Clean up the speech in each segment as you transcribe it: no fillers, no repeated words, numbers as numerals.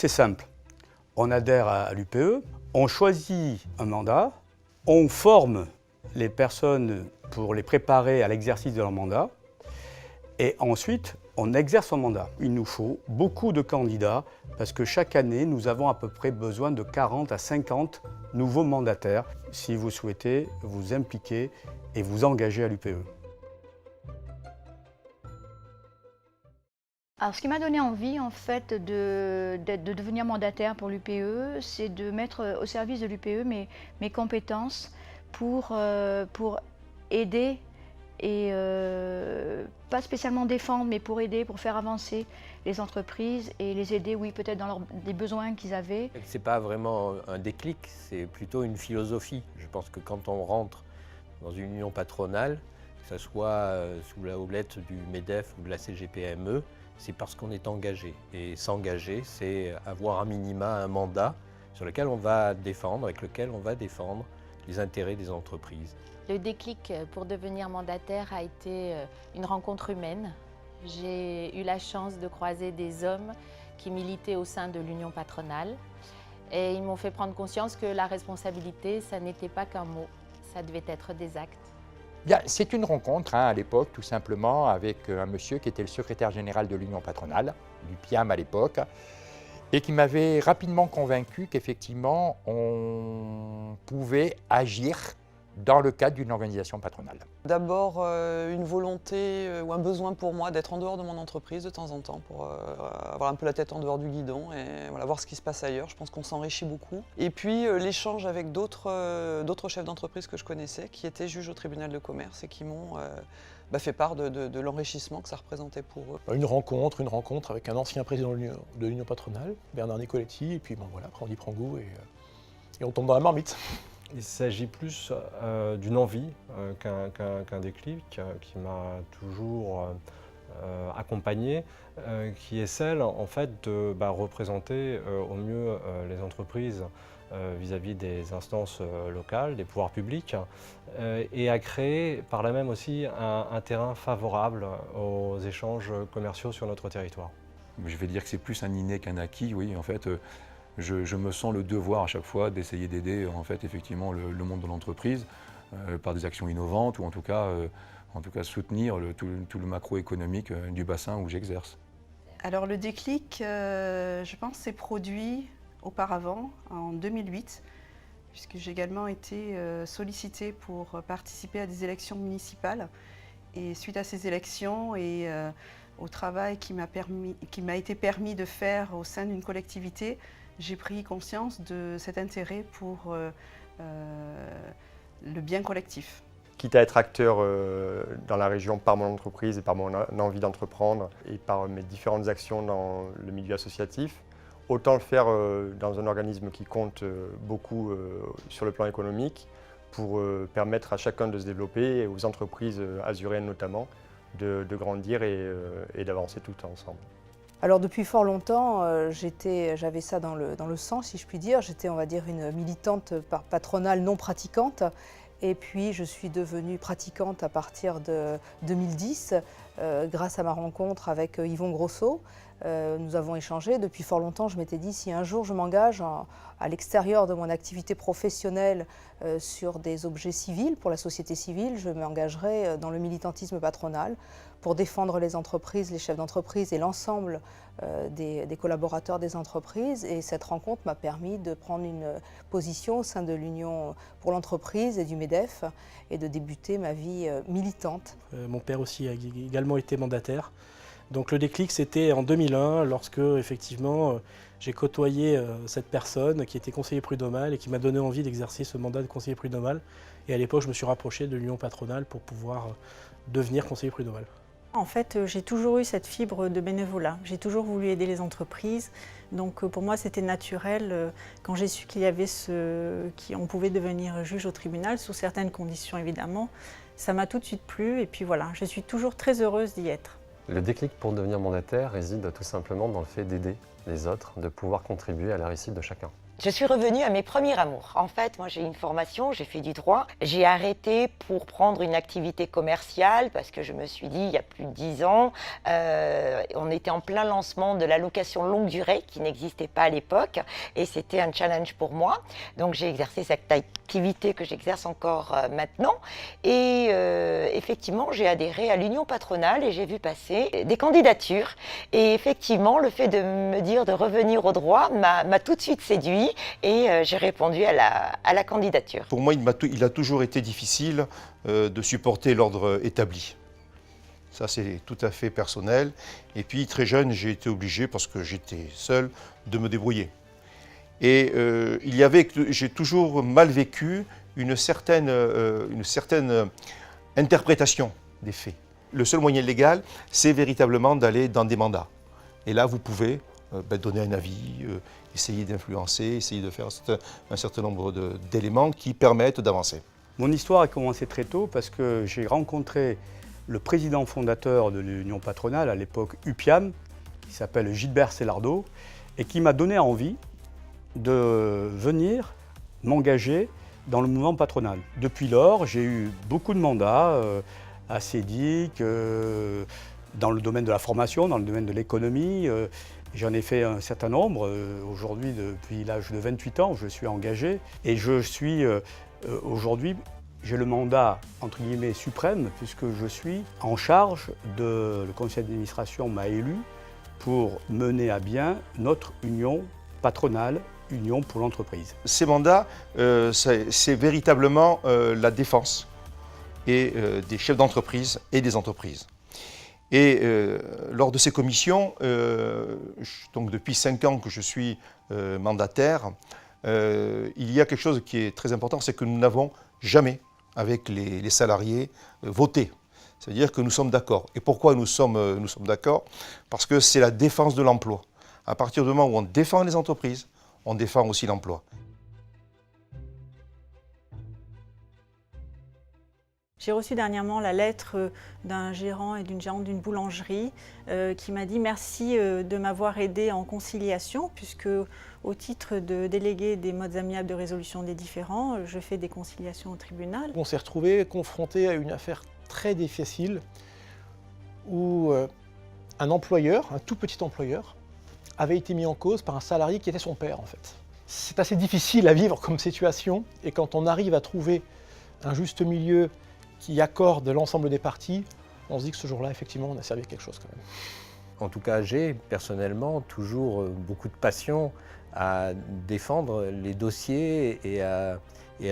C'est simple. On adhère à l'UPE, on choisit un mandat, on forme les personnes pour les préparer à l'exercice de leur mandat et ensuite on exerce son mandat. Il nous faut beaucoup de candidats parce que chaque année nous avons à peu près besoin de 40 à 50 nouveaux mandataires si vous souhaitez vous impliquer et vous engager à l'UPE. Alors, ce qui m'a donné envie, en fait, de devenir mandataire pour l'UPE, c'est de mettre au service de l'UPE mes compétences pour aider et pas spécialement défendre, mais pour aider, pour faire avancer les entreprises et les aider, oui, peut-être dans des besoins qu'ils avaient. Ce n'est pas vraiment un déclic, c'est plutôt une philosophie. Je pense que quand on rentre dans une union patronale, que ce soit sous la houlette du MEDEF ou de la CGPME, c'est parce qu'on est engagé. Et s'engager, c'est avoir un minima, un mandat sur lequel on va défendre, avec lequel on va défendre les intérêts des entreprises. Le déclic pour devenir mandataire a été une rencontre humaine. J'ai eu la chance de croiser des hommes qui militaient au sein de l'union patronale et ils m'ont fait prendre conscience que la responsabilité, ça n'était pas qu'un mot, ça devait être des actes. C'est une rencontre à l'époque, tout simplement, avec un monsieur qui était le secrétaire général de l'Union patronale, du PIAM à l'époque, et qui m'avait rapidement convaincu qu'effectivement, on pouvait agir dans le cadre d'une organisation patronale. D'abord, une volonté ou un besoin pour moi d'être en dehors de mon entreprise de temps en temps pour avoir un peu la tête en dehors du guidon et voilà, voir ce qui se passe ailleurs. Je pense qu'on s'enrichit beaucoup. Et puis l'échange avec d'autres chefs d'entreprise que je connaissais qui étaient juges au tribunal de commerce et qui m'ont fait part de l'enrichissement que ça représentait pour eux. Une rencontre avec un ancien président de l'Union patronale, Bernard Nicoletti, et puis voilà, après on y prend goût et on tombe dans la marmite. Il s'agit plus d'une envie qu'un déclic qui m'a toujours accompagné, qui est celle en fait de représenter au mieux les entreprises vis-à-vis des instances locales, des pouvoirs publics, et à créer par là même aussi un terrain favorable aux échanges commerciaux sur notre territoire. Je vais dire que c'est plus un inné qu'un acquis, oui, en fait. Je me sens le devoir à chaque fois d'essayer d'aider en fait, effectivement le monde de l'entreprise par des actions innovantes ou en tout cas soutenir tout le macroéconomique du bassin où j'exerce. Alors le déclic, je pense, s'est produit auparavant, en 2008, puisque j'ai également été sollicitée pour participer à des élections municipales. Et suite à ces élections et au travail qui m'a été permis de faire au sein d'une collectivité, j'ai pris conscience de cet intérêt pour le bien collectif. Quitte à être acteur dans la région par mon entreprise et par mon envie d'entreprendre et par mes différentes actions dans le milieu associatif, autant le faire dans un organisme qui compte beaucoup sur le plan économique pour permettre à chacun de se développer et aux entreprises azuréennes notamment de grandir et d'avancer tout ensemble. Alors depuis fort longtemps, j'avais ça dans le sang, si je puis dire. J'étais, on va dire, une militante patronale non pratiquante. Et puis je suis devenue pratiquante à partir de 2010, grâce à ma rencontre avec Yvon Grosso. Nous avons échangé. Depuis fort longtemps, je m'étais dit, si un jour je m'engage à l'extérieur de mon activité professionnelle sur des objets civils, pour la société civile, je m'engagerai dans le militantisme patronal pour défendre les entreprises, les chefs d'entreprise et l'ensemble des collaborateurs des entreprises. Et cette rencontre m'a permis de prendre une position au sein de l'Union pour l'entreprise et du MEDEF et de débuter ma vie militante. Mon père aussi a également été mandataire. Donc le déclic, c'était en 2001, lorsque effectivement j'ai côtoyé cette personne qui était conseiller prud'homal et qui m'a donné envie d'exercer ce mandat de conseiller prud'homal. Et à l'époque, je me suis rapproché de l'Union patronale pour pouvoir devenir conseiller prud'homal. En fait, j'ai toujours eu cette fibre de bénévolat. J'ai toujours voulu aider les entreprises. Donc pour moi, c'était naturel quand j'ai su qu'il y avait on pouvait devenir juge au tribunal, sous certaines conditions évidemment. Ça m'a tout de suite plu et puis voilà, je suis toujours très heureuse d'y être. Le déclic pour devenir mandataire réside tout simplement dans le fait d'aider les autres, de pouvoir contribuer à la réussite de chacun. Je suis revenue à mes premiers amours. En fait, moi j'ai une formation, j'ai fait du droit. J'ai arrêté pour prendre une activité commerciale parce que je me suis dit, il y a plus de 10 ans, on était en plein lancement de la location longue durée qui n'existait pas à l'époque et c'était un challenge pour moi. Donc j'ai exercé cette activité que j'exerce encore maintenant et effectivement j'ai adhéré à l'Union patronale et j'ai vu passer des candidatures et effectivement le fait de me dire de revenir au droit m'a tout de suite séduit et j'ai répondu à la candidature. Pour moi, il a toujours été difficile de supporter l'ordre établi. Ça, c'est tout à fait personnel. Et puis, très jeune, j'ai été obligé, parce que j'étais seul, de me débrouiller. Et j'ai toujours mal vécu une certaine interprétation des faits. Le seul moyen légal, c'est véritablement d'aller dans des mandats. Et là, vous pouvez donner un avis, essayer d'influencer, essayer de faire un certain nombre d'éléments qui permettent d'avancer. Mon histoire a commencé très tôt parce que j'ai rencontré le président fondateur de l'Union patronale, à l'époque UPIAM, qui s'appelle Gilbert Cellardo, et qui m'a donné envie de venir m'engager dans le mouvement patronal. Depuis lors, j'ai eu beaucoup de mandats à CEDIC, dans le domaine de la formation, dans le domaine de l'économie. J'en ai fait un certain nombre. Aujourd'hui, depuis l'âge de 28 ans, je suis engagé. Et je suis aujourd'hui, j'ai le mandat, entre guillemets, suprême, puisque je suis en charge le conseil d'administration m'a élu pour mener à bien notre union patronale, union pour l'entreprise. Ces mandats, c'est véritablement la défense et des chefs d'entreprise et des entreprises. Et lors de ces commissions, donc depuis 5 ans que je suis mandataire, il y a quelque chose qui est très important, c'est que nous n'avons jamais, avec les salariés, voté. C'est-à-dire que nous sommes d'accord. Et pourquoi nous sommes d'accord? Parce que c'est la défense de l'emploi. À partir du moment où on défend les entreprises, on défend aussi l'emploi. J'ai reçu dernièrement la lettre d'un gérant et d'une gérante d'une boulangerie qui m'a dit merci de m'avoir aidé en conciliation puisque au titre de délégué des modes amiables de résolution des différends, je fais des conciliations au tribunal. On s'est retrouvé confronté à une affaire très difficile où un employeur, un tout petit employeur, avait été mis en cause par un salarié qui était son père en fait. C'est assez difficile à vivre comme situation et quand on arrive à trouver un juste milieu qui accorde l'ensemble des parties, on se dit que ce jour-là, effectivement, on a servi à quelque chose quand même. En tout cas, j'ai personnellement toujours beaucoup de passion à défendre les dossiers et à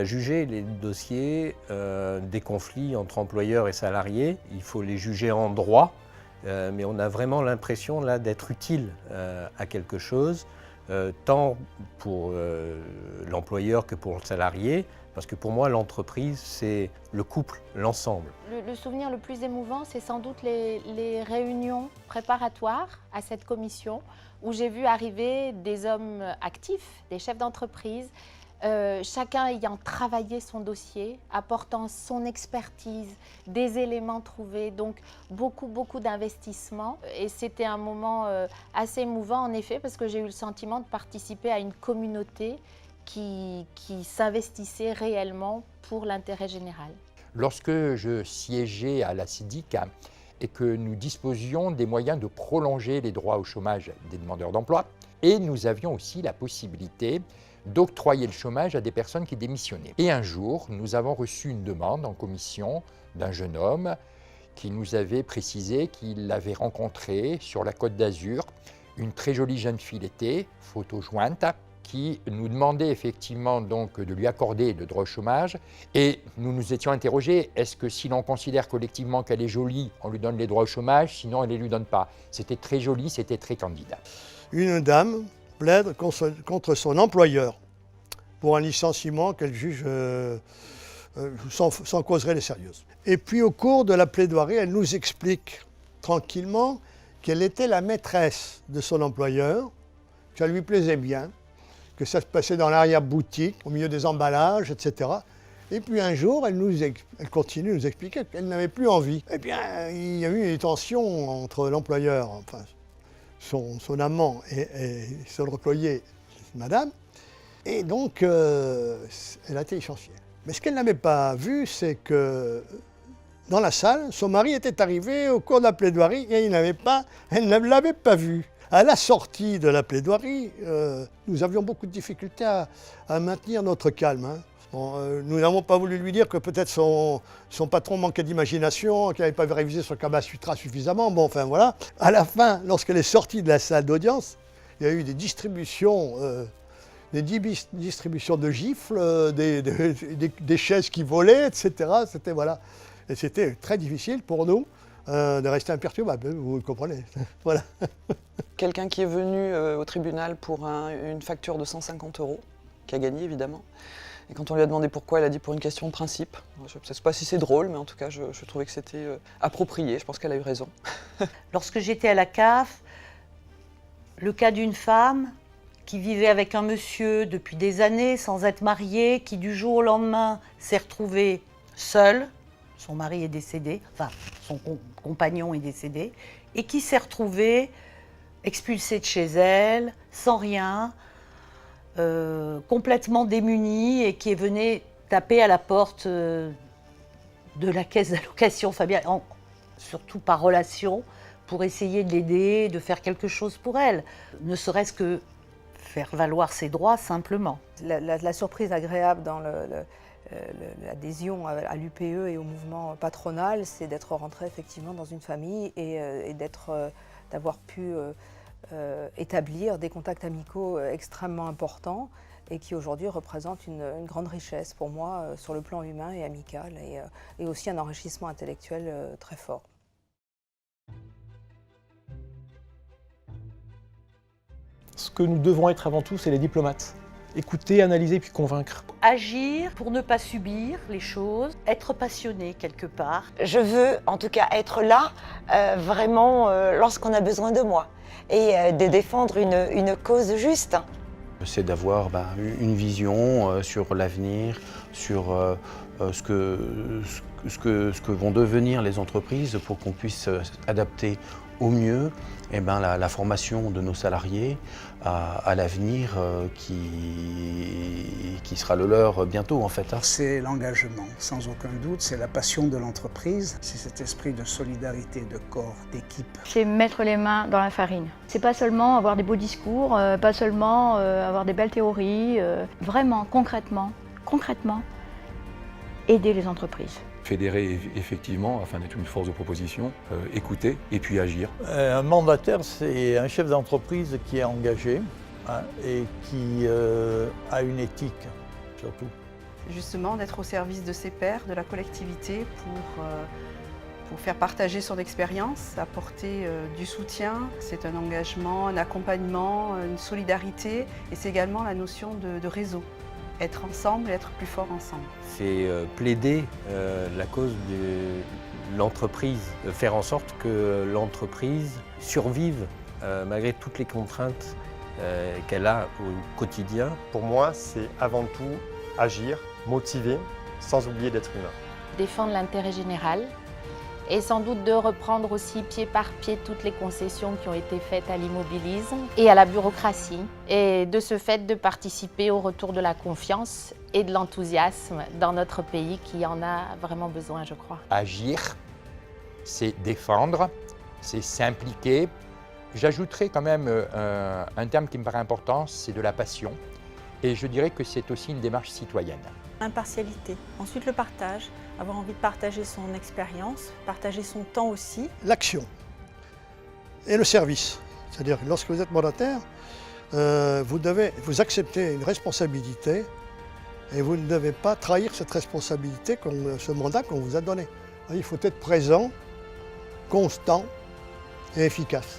juger les dossiers des conflits entre employeurs et salariés. Il faut les juger en droit, mais on a vraiment l'impression là d'être utile à quelque chose, tant pour l'employeur que pour le salarié. Parce que pour moi, l'entreprise, c'est le couple, l'ensemble. Le souvenir le plus émouvant, c'est sans doute les réunions préparatoires à cette commission où j'ai vu arriver des hommes actifs, des chefs d'entreprise, chacun ayant travaillé son dossier, apportant son expertise, des éléments trouvés, donc beaucoup d'investissement. Et c'était un moment assez émouvant en effet parce que j'ai eu le sentiment de participer à une communauté qui s'investissait réellement pour l'intérêt général. Lorsque je siégeais à la CEDIC et que nous disposions des moyens de prolonger les droits au chômage des demandeurs d'emploi, et nous avions aussi la possibilité d'octroyer le chômage à des personnes qui démissionnaient. Et un jour, nous avons reçu une demande en commission d'un jeune homme qui nous avait précisé qu'il avait rencontré sur la Côte d'Azur une très jolie jeune fille l'été, photo jointe, qui nous demandait effectivement donc de lui accorder le droit au chômage. Et nous nous étions interrogés, est-ce que si l'on considère collectivement qu'elle est jolie, on lui donne les droits au chômage, sinon on ne les lui donne pas? C'était très joli, c'était très candidat. Une dame plaide contre son employeur pour un licenciement qu'elle juge sans cause réelle et sérieuse. Et puis au cours de la plaidoirie, elle nous explique tranquillement qu'elle était la maîtresse de son employeur, que ça lui plaisait bien, que ça se passait dans l'arrière-boutique, au milieu des emballages, etc. Et puis un jour, elle continue de nous expliquer qu'elle n'avait plus envie. Eh bien, il y a eu des tensions entre l'employeur, enfin son amant et son employé, madame. Et donc, elle a été licenciée. Mais ce qu'elle n'avait pas vu, c'est que dans la salle, son mari était arrivé au cours de la plaidoirie et elle ne l'avait pas vu. À la sortie de la plaidoirie, nous avions beaucoup de difficultés à maintenir notre calme. Hein. Bon, nous n'avons pas voulu lui dire que peut-être son patron manquait d'imagination, qu'il n'avait pas révisé son Kama Sutra suffisamment. Bon, enfin voilà. À la fin, lorsqu'elle est sortie de la salle d'audience, il y a eu des distributions de gifles, des chaises qui volaient, etc. C'était voilà. Et c'était très difficile pour nous de rester imperturbable, vous le comprenez. Voilà. Quelqu'un qui est venu au tribunal pour une facture de 150 €, qui a gagné évidemment. Et quand on lui a demandé pourquoi, elle a dit pour une question de principe. Je ne sais pas si c'est drôle, mais en tout cas, je trouvais que c'était approprié. Je pense qu'elle a eu raison. Lorsque j'étais à la CAF, le cas d'une femme qui vivait avec un monsieur depuis des années sans être mariée, qui du jour au lendemain s'est retrouvée seule, son mari est décédé, enfin son compagnon est décédé, et qui s'est retrouvée expulsée de chez elle, sans rien, complètement démunie, et qui est venue taper à la porte de la caisse d'allocation familiale, surtout par relation, pour essayer de l'aider, de faire quelque chose pour elle, ne serait-ce que faire valoir ses droits simplement. La surprise agréable dans l'adhésion à l'UPE et au mouvement patronal, c'est d'être rentré effectivement dans une famille et d'avoir pu établir des contacts amicaux extrêmement importants et qui aujourd'hui représentent une grande richesse pour moi sur le plan humain et amical et aussi un enrichissement intellectuel très fort. Ce que nous devons être avant tout, c'est les diplomates. Écouter, analyser, puis convaincre. Agir pour ne pas subir les choses, être passionné quelque part. Je veux en tout cas être là, vraiment, lorsqu'on a besoin de moi, et de défendre une cause juste. C'est d'avoir une vision sur l'avenir, sur ce que vont devenir les entreprises pour qu'on puisse adapter au mieux la formation de nos salariés à l'avenir qui sera le leur bientôt en fait. C'est l'engagement, sans aucun doute, c'est la passion de l'entreprise, c'est cet esprit de solidarité, de corps, d'équipe. C'est mettre les mains dans la farine. C'est pas seulement avoir des beaux discours, pas seulement avoir des belles théories, vraiment, concrètement, aider les entreprises. Fédérer effectivement afin d'être une force de proposition, écouter et puis agir. Un mandataire, c'est un chef d'entreprise qui est engagé et qui a une éthique surtout. Justement, d'être au service de ses pairs, de la collectivité pour faire partager son expérience, apporter du soutien. C'est un engagement, un accompagnement, une solidarité et c'est également la notion de réseau. Être ensemble et être plus fort ensemble. C'est plaider la cause de l'entreprise, faire en sorte que l'entreprise survive malgré toutes les contraintes qu'elle a au quotidien. Pour moi, c'est avant tout agir, motiver, sans oublier d'être humain. Défendre l'intérêt général et sans doute de reprendre aussi pied par pied toutes les concessions qui ont été faites à l'immobilisme et à la bureaucratie et de ce fait de participer au retour de la confiance et de l'enthousiasme dans notre pays qui en a vraiment besoin, je crois. Agir, c'est défendre, c'est s'impliquer. J'ajouterais quand même un terme qui me paraît important, c'est de la passion. Et je dirais que c'est aussi une démarche citoyenne. Impartialité. Ensuite, le partage, avoir envie de partager son expérience, partager son temps aussi. L'action et le service. C'est-à-dire que lorsque vous êtes mandataire, vous acceptez une responsabilité et vous ne devez pas trahir cette responsabilité, ce mandat qu'on vous a donné. Il faut être présent, constant et efficace.